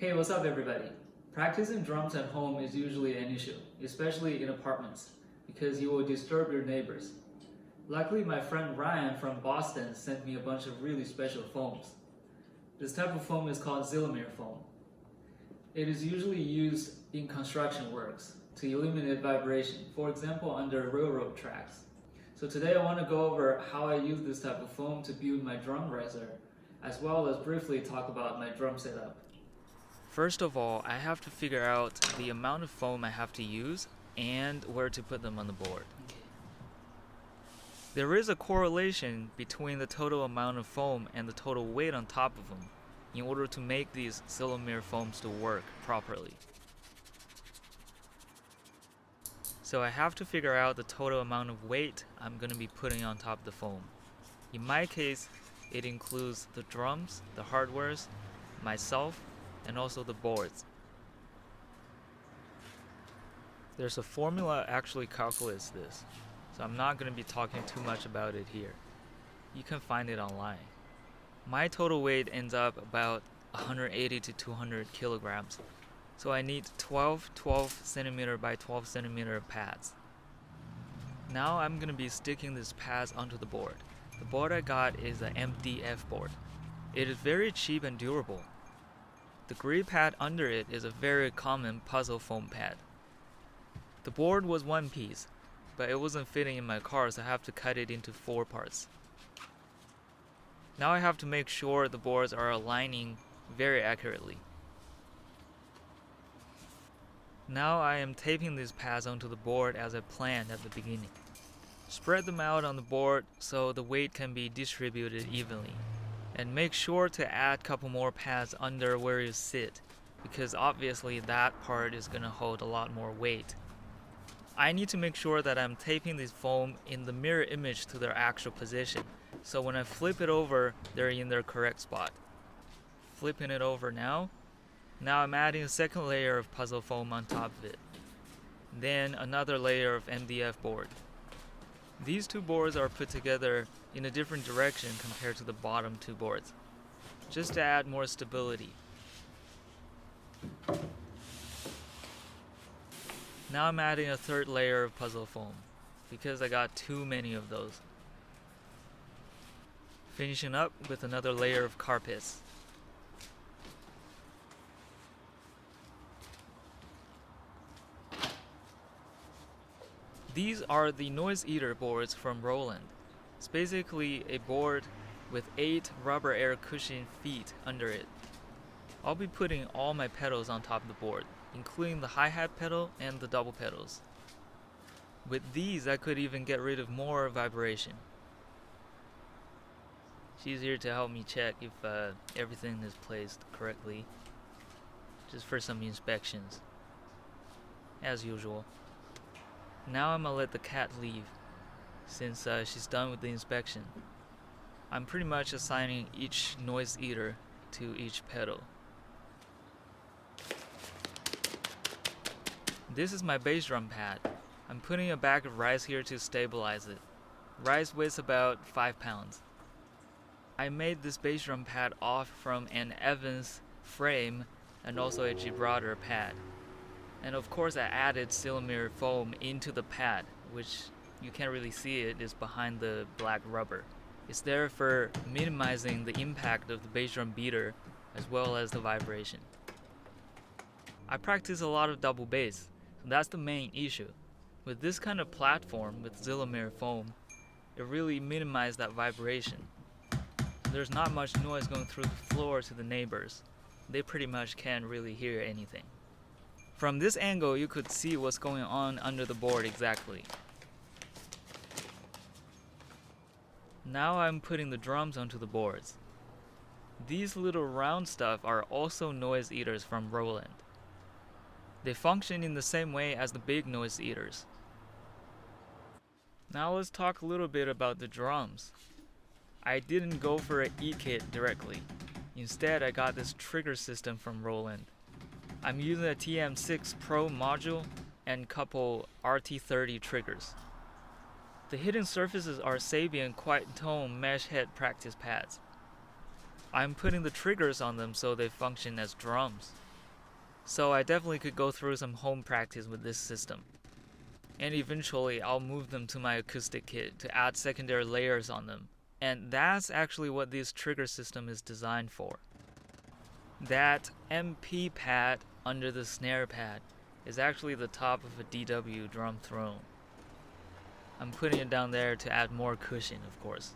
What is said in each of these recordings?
Hey, what's up everybody? Practicing drums at home is usually an issue, especially in apartments, because you will disturb your neighbors. Luckily, my friend Ryan from Boston sent me a bunch of really special foams. This type of foam is called Sylomer Foam. It is usually used in construction works to eliminate vibration, for example under railroad tracks. So today I want to go over how I use this type of foam to build my drum riser, as well as briefly talk about my drum setup. First of all, I have to figure out the amount of foam I have to use and where to put them on the board. There is a correlation between the total amount of foam and the total weight on top of them in order to make these Sylomer foams to work properly. So I have to figure out the total amount of weight I'm going to be putting on top of the foam. In my case, it includes the drums, the hardwares, myself, and also the boards. There's a formula actually calculates this, so I'm not going to be talking too much about it here. You can find it online. My total weight ends up about 180 to 200 kilograms, so I need 12 centimeter by 12 centimeter pads. Now I'm going to be sticking these pads onto the board. The board I got is an MDF board. It is very cheap and durable. The gray pad under it is a very common puzzle foam pad. The board was one piece, but it wasn't fitting in my car, so I have to cut it into 4 parts. Now I have to make sure the boards are aligning very accurately. Now I am taping these pads onto the board as I planned at the beginning. Spread them out on the board so the weight can be distributed evenly. And make sure to add a couple more pads under where you sit, because obviously that part is going to hold a lot more weight. I need to make sure that I'm taping this foam in the mirror image to their actual position, so when I flip it over, they're in their correct spot. Flipping it over now I'm adding a second layer of puzzle foam on top of it. Then another layer of MDF board. These 2 boards are put together in a different direction compared to the bottom 2 boards, just to add more stability. Now I'm adding a 3rd layer of puzzle foam, because I got too many of those. Finishing up with another layer of carpets. These are the noise eater boards from Roland. It's basically a board with 8 rubber air cushion feet under it. I'll be putting all my pedals on top of the board, including the hi-hat pedal and the double pedals. With these, I could even get rid of more vibration. She's here to help me check if everything is placed correctly, just for some inspections, as usual. Now I'm gonna let the cat leave, since she's done with the inspection. I'm pretty much assigning each noise eater to each pedal. This is my bass drum pad. I'm putting a bag of rice here to stabilize it. Rice weighs about 5 pounds. I made this bass drum pad off from an Evans frame and also a Gibraltar pad. And of course I added Sylomer foam into the pad, which you can't really see it is behind the black rubber. It's there for minimizing the impact of the bass drum beater as well as the vibration. I practice a lot of double bass, so that's the main issue. With this kind of platform with Sylomer foam, it really minimizes that vibration. There's not much noise going through the floor to the neighbors. They pretty much can't really hear anything. From this angle, you could see what's going on under the board exactly. Now I'm putting the drums onto the boards. These little round stuff are also noise eaters from Roland. They function in the same way as the big noise eaters. Now let's talk a little bit about the drums. I didn't go for an E-kit directly. Instead, I got this trigger system from Roland. I'm using a TM-6 Pro module and couple RT-30 triggers. The hidden surfaces are Sabian quiet tone mesh head practice pads. I'm putting the triggers on them so they function as drums. So I definitely could go through some home practice with this system. And eventually I'll move them to my acoustic kit to add secondary layers on them. And that's actually what this trigger system is designed for. That MP pad under the snare pad is actually the top of a DW drum throne. I'm putting it down there to add more cushion, of course.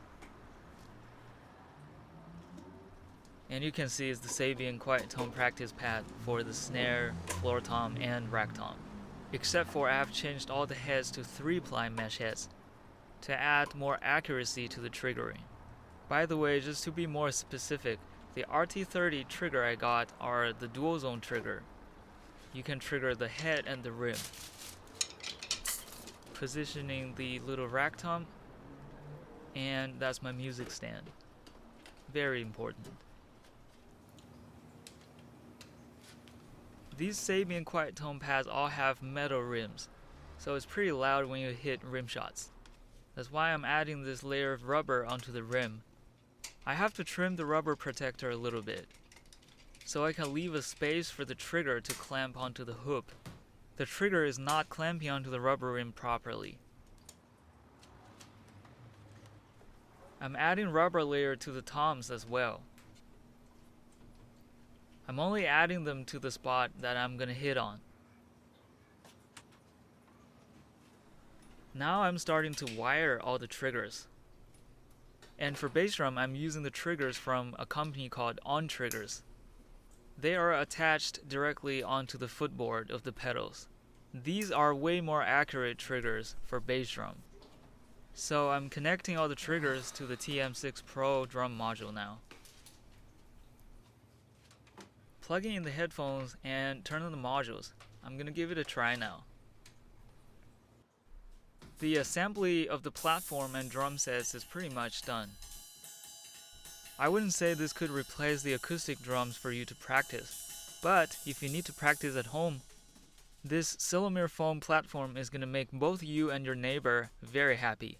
And you can see it's the Sabian quiet tone practice pad for the snare, floor tom, and rack tom. Except for I have changed all the heads to 3-ply mesh heads to add more accuracy to the triggering. By the way, just to be more specific, the RT-30 trigger I got are the dual zone trigger. You can trigger the head and the rim. Positioning the little rack tom, and that's my music stand. Very important. These Sabian quiet tone pads all have metal rims, so it's pretty loud when you hit rim shots. That's why I'm adding this layer of rubber onto the rim. I have to trim the rubber protector a little bit, so I can leave a space for the trigger to clamp onto the hoop. The trigger is not clamping onto the rubber rim properly. I'm adding rubber layer to the toms as well. I'm only adding them to the spot that I'm gonna hit on. Now I'm starting to wire all the triggers. And for bass drum, I'm using the triggers from a company called On Triggers. They are attached directly onto the footboard of the pedals. These are way more accurate triggers for bass drum. So I'm connecting all the triggers to the TM-6 Pro drum module now. Plugging in the headphones and turn on the modules. I'm gonna give it a try now. The assembly of the platform and drum sets is pretty much done. I wouldn't say this could replace the acoustic drums for you to practice, but if you need to practice at home, this Sylomer Foam platform is gonna make both you and your neighbor very happy.